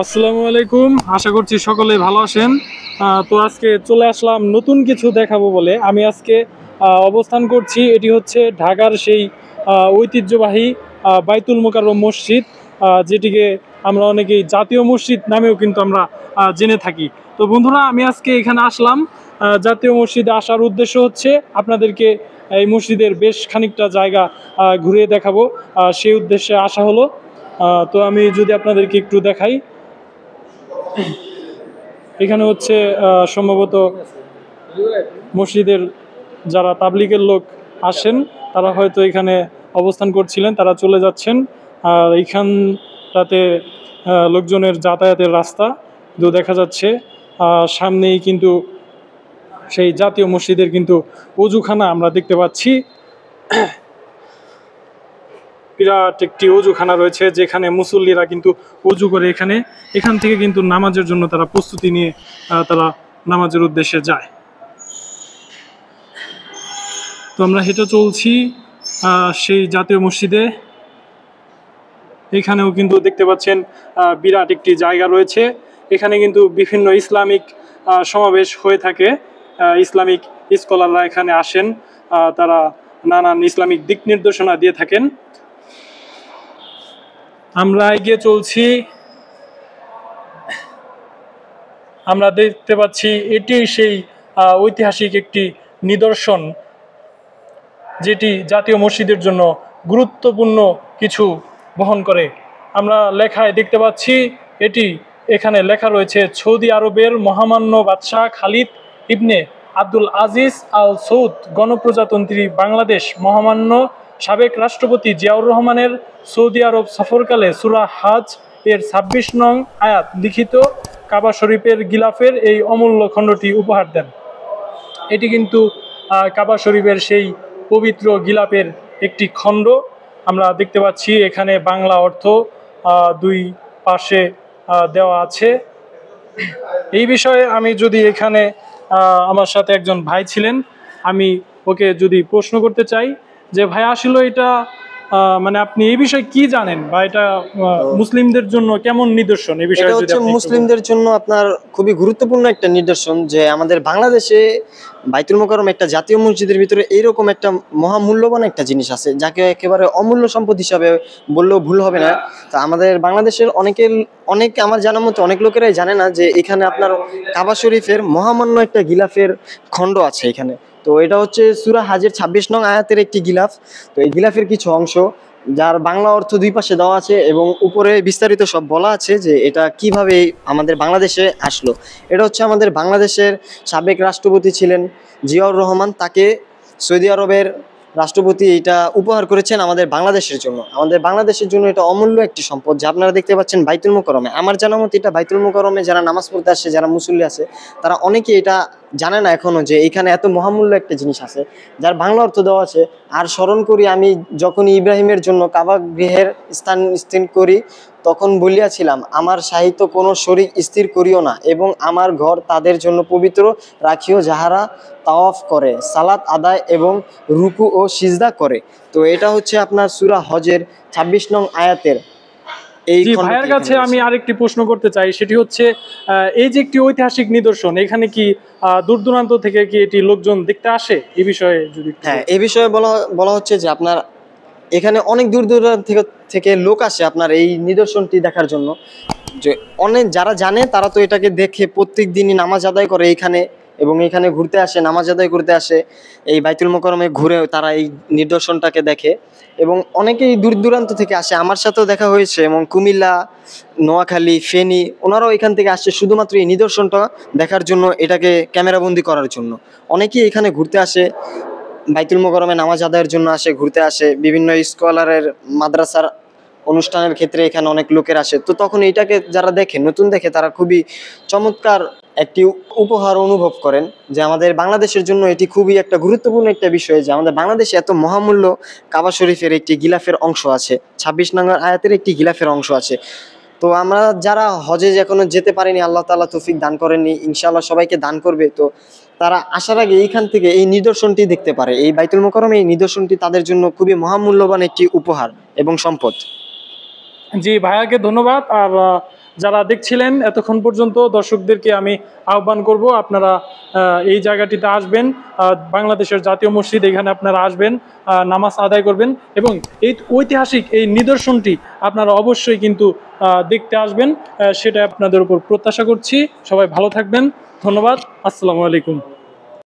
আসসালামু আলাইকুম। আশা করছি সকলে ভালো আছেন। তো আজকে চলে আসলাম নতুন কিছু দেখাবো বলে। আমি আজকে অবস্থান করছি, এটি হচ্ছে ঢাকার সেই ঐতিহ্যবাহী বাইতুল মোকাররম মসজিদ, যেটিকে আমরা অনেকেই জাতীয় মসজিদ নামেও কিন্তু আমরা জেনে থাকি। তো বন্ধুরা, আমি আজকে এখানে আসলাম। জাতীয় মসজিদে আসার উদ্দেশ্য হচ্ছে আপনাদেরকে এই মসজিদের বেশ খানিকটা জায়গা ঘুরিয়ে দেখাবো, সেই উদ্দেশ্যে আসা হলো। তো আমি যদি আপনাদেরকে একটু দেখাই, এখানে হচ্ছে সম্ভবত মসজিদের যারা তাবলিগের লোক আসেন, তারা হয়তো এখানে অবস্থান করছিলেন, তারা চলে যাচ্ছেন। আর এইখানটাতে লোকজনের যাতায়াতের রাস্তা তো দেখা যাচ্ছে। সামনেই কিন্তু সেই জাতীয় মসজিদের কিন্তু অজুখানা আমরা দেখতে পাচ্ছি। বিরাট একটি অজুখানা রয়েছে, যেখানে মুসল্লিরা কিন্তু অজু করে এখান থেকে কিন্তু নামাজের জন্য তারা প্রস্তুতি নিয়ে তারা নামাজের উদ্দেশ্যে যায়। তো আমরা হেঁটে চলছি সেই জাতীয় মসজিদে। এখানেও কিন্তু দেখতে পাচ্ছেন বিরাট একটি জায়গা রয়েছে। এখানে কিন্তু বিভিন্ন ইসলামিক সমাবেশ হয়ে থাকে। ইসলামিক স্কলাররা এখানে আসেন, তারা নানান ইসলামিক দিক নির্দেশনা দিয়ে থাকেন। আমরা এগিয়ে চলছি। আমরা দেখতে পাচ্ছি এটি সেই ঐতিহাসিক একটি নিদর্শন, যেটি জাতীয় মসজিদের জন্য গুরুত্বপূর্ণ কিছু বহন করে। আমরা লেখায় দেখতে পাচ্ছি এখানে লেখা রয়েছে সৌদি আরবের মহামান্য বাদশাহ খালিদ ইবনে আব্দুল আজিজ আল সৌদ গণপ্রজাতন্ত্রী বাংলাদেশ মহামান্য সাবেক রাষ্ট্রপতি জিয়াউর রহমানের সৌদি আরব সফরকালে সূরা হাজ এর ২৬ নং আয়াত লিখিত কাবা শরীফের গিলাফের এই অমূল্য খণ্ডটি উপহার দেন। এটি কিন্তু কাবা শরীফের সেই পবিত্র গিলাফের একটি খণ্ড আমরা দেখতে পাচ্ছি। এখানে বাংলা অর্থ দুই পাশে দেওয়া আছে। এই বিষয়ে আমি যদি এখানে আমার সাথে একজন ভাই ছিলেন, আমি ওকে যদি প্রশ্ন করতে চাই যে ভাই, আসলে এটা মানে আপনি এই বিষয়ে কি জানেন, বা এটা মুসলিমদের জন্য কেমন নিদর্শন, এই বিষয়ে এটা যদি হচ্ছে আপনি মুসলিমদের জন্য আপনার খুবই গুরুত্বপূর্ণ একটা নিদর্শন যে আমাদের বাংলাদেশে বাইতুল মোকাররম একটা জাতীয় মসজিদের ভিতরে এইরকম একটা মহামূল্যবান একটা জিনিস আছে, যাকে একেবারে অমূল্য সম্পদ হিসাবে বললেও ভুল হবে না। তা আমাদের বাংলাদেশের অনেক আমার জানা মতো অনেক লোকেরাই জানে না যে এখানে আপনার কাবা শরীফের মহামান্য একটা গিলাফের খণ্ড আছে এখানে। তো এটা হচ্ছে সূরা হাজের ২৬ নং আয়াতের একটি গিলাফ। তো এই গিলাফের কিছু অংশ, যার বাংলা অর্থ দুই পাশে দেওয়া আছে এবং উপরে বিস্তারিত সব বলা আছে যে এটা কিভাবে আমাদের বাংলাদেশে আসলো। এটা হচ্ছে আমাদের বাংলাদেশের সাবেক রাষ্ট্রপতি ছিলেন জিয়াউর রহমান, তাকে সৌদি আরবের রাষ্ট্রপতি এটা উপহার করেছেন আমাদের বাংলাদেশের জন্য। আমাদের বাংলাদেশের জন্য এটা অমূল্য একটি সম্পদ, যা আপনারা দেখতে পাচ্ছেন বাইতুল মোকাররমে। আমার জানা মতে এটা বাইতুল মোকাররমে যারা নামাজ পড়তে আসে, যারা মুসল্লি আছে, তারা অনেকেই এটা জানে না এখনো যে এখানে এত মহামূল্য একটা জিনিস আছে, যার বাংলা অর্থ দেওয়া আছে। আর স্মরণ করি আমি যখন ইব্রাহিমের জন্য কাবা গৃহের স্থান স্থির করি, তখন বলিয়াছিলাম, আমার সাহিত্য কোনো শরীক স্থির করিও না, এবং আমার ঘর তাদের জন্য পবিত্র রাখিও যাহারা তাওয়াফ করে, সালাত আদায় এবং রুকু ও সিজদা করে। তো এটা হচ্ছে আপনার সূরা হজের ২৬ নং আয়াতের এই জি, খণ্ডটি ভাইয়ের এখানে কাছে আমি রয়েছে। আরেকটি প্রশ্ন করতে চাই, সেটি হচ্ছে এই যে একটি ঐতিহাসিক নিদর্শন, এখানে কি দূর দূরান্ত থেকে কি এটি লোকজন দেখতে আসে? এই বিষয়ে যদি একটু হ্যাঁ, বলতেন। এই বিষয়ে বলা বলা হচ্ছে যে আপনার এখানে অনেক দূর দূরান্ত থেকে থেকে লোক আসে আপনার এই নিদর্শনটি দেখার জন্য। যে অনেক যারা জানে তারা তো এটাকে দেখে প্রত্যেক দিনই নামাজ আদায় করে এইখানে, এবং এইখানে ঘুরতে আসে, নামাজ আদায় করতে আসে। এই বাইতুল মোকাররমে ঘুরে তারা এই নিদর্শনটাকে দেখে, এবং অনেকেই দূর দূরান্ত থেকে আসে। আমার সাথেও দেখা হয়েছে, এবং কুমিল্লা, নোয়াখালী, ফেনী, ওনারাও এখান থেকে আসছে শুধুমাত্র এই নিদর্শনটা দেখার জন্য, এটাকে ক্যামেরাবন্দি করার জন্য। অনেকেই এখানে ঘুরতে আসে, বাইতুল মোকাররমে নামাজ আদায়ের জন্য আসে, ঘুরতে আসে। বিভিন্ন স্কলারের মাদ্রাসার অনুষ্ঠানের ক্ষেত্রে এখানে অনেক লোকের আসে। তো তখন এইটাকে যারা দেখে, নতুন দেখে, তারা খুবই চমৎকার একটি উপহার অনুভব করেন, যে আমাদের বাংলাদেশের জন্য এটি খুবই একটা গুরুত্বপূর্ণ একটা বিষয়, যে আমাদের বাংলাদেশে এত মহামূল্য কাবা শরীফের একটি গিলাফের অংশ আছে, ২৬ নম্বর আয়াতের একটি গিলাফের অংশ আছে। তো আমরা যারা হজে এখনো যেতে পারিনি, আল্লাহ তাআলা তৌফিক দান করেননি, ইনশাআল্লাহ সবাইকে দান করবে। তো তারা আসার আগে এইখান থেকে এই নিদর্শনটি দেখতে পারে। এই বাইতুল মোকাররমে এই নিদর্শনটি তাদের জন্য খুবই মহামূল্যবান একটি উপহার এবং সম্পদ। জি, ভাইয়াকে ধন্যবাদ। আর যারা দেখছিলেন এতক্ষণ পর্যন্ত, দর্শকদেরকে আমি আহ্বান করব আপনারা এই জায়গাটিতে আসবেন, বাংলাদেশের জাতীয় মসজিদ, এখানে আপনারা আসবেন, নামাজ আদায় করবেন এবং এই ঐতিহাসিক এই নিদর্শনটি আপনারা অবশ্যই কিন্তু দেখতে আসবেন, সেটা আপনাদের উপর প্রত্যাশা করছি। সবাই ভালো থাকবেন, ধন্যবাদ, আসসালামু আলাইকুম।